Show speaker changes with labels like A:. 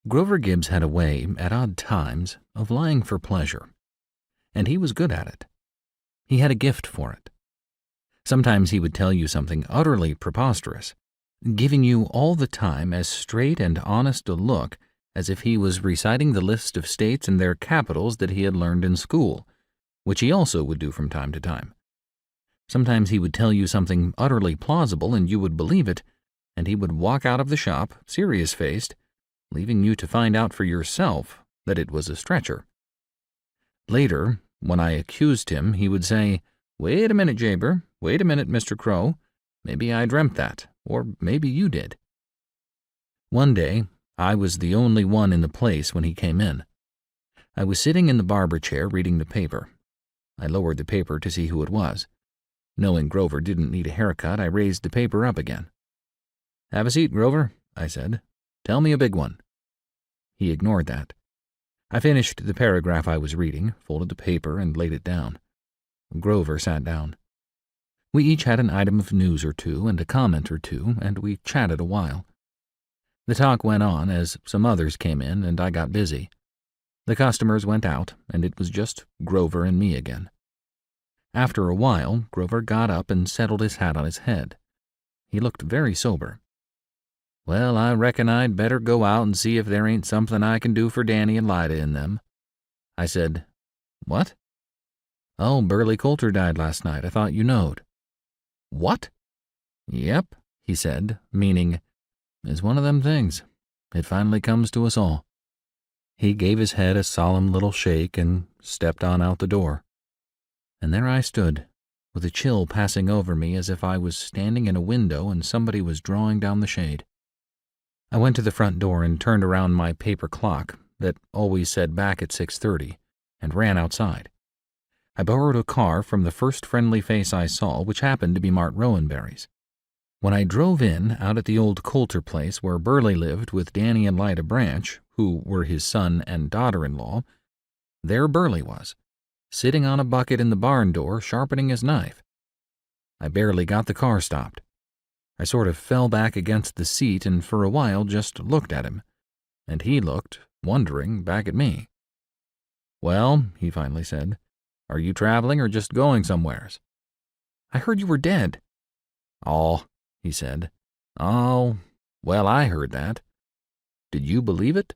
A: Grover Gibbs had a way, at odd times, of lying for pleasure, and he was good at it. He had a gift for it. Sometimes he would tell you something utterly preposterous, giving you all the time as straight and honest a look as if he was reciting the list of states and their capitals that he had learned in school, which he also would do from time to time. Sometimes he would tell you something utterly plausible and you would believe it, and he would walk out of the shop, serious-faced, leaving you to find out for yourself that it was a stretcher. Later, when I accused him, he would say, "Wait a minute, Jaber. Wait a minute, Mr. Crow. Maybe I dreamt that, or maybe you did." One day, I was the only one in the place when he came in. I was sitting in the barber chair reading the paper. I lowered the paper to see who it was. Knowing Grover didn't need a haircut, I raised the paper up again. "Have a seat, Grover," I said. "Tell me a big one." He ignored that. I finished the paragraph I was reading, folded the paper, and laid it down. Grover sat down. We each had an item of news or two and a comment or two, and we chatted a while. The talk went on as some others came in, and I got busy. The customers went out, and it was just Grover and me again. After a while, Grover got up and settled his hat on his head. He looked very sober. "Well, I reckon I'd better go out and see if there ain't something I can do for Danny and Lida in them." I said, "What?" "Oh, Burley Coulter died last night. I thought you knowed." "What?" "Yep," he said, meaning, "it's one of them things. It finally comes to us all." He gave his head a solemn little shake and stepped on out the door. And there I stood, with a chill passing over me as if I was standing in a window and somebody was drawing down the shade. I went to the front door and turned around my paper clock that always said back at 6:30 and ran outside. I borrowed a car from the first friendly face I saw, which happened to be Mart Rowanberry's. When I drove in out at the old Coulter place where Burley lived with Danny and Lida Branch, who were his son and daughter-in-law, there Burley was, sitting on a bucket in the barn door, sharpening his knife. I barely got the car stopped. I sort of fell back against the seat and for a while just looked at him, and he looked, wondering, back at me. "Well," he finally said, "are you traveling or just going somewheres?" "I heard you were dead." "Oh," he said. "Oh, well, I heard that. Did you believe it?"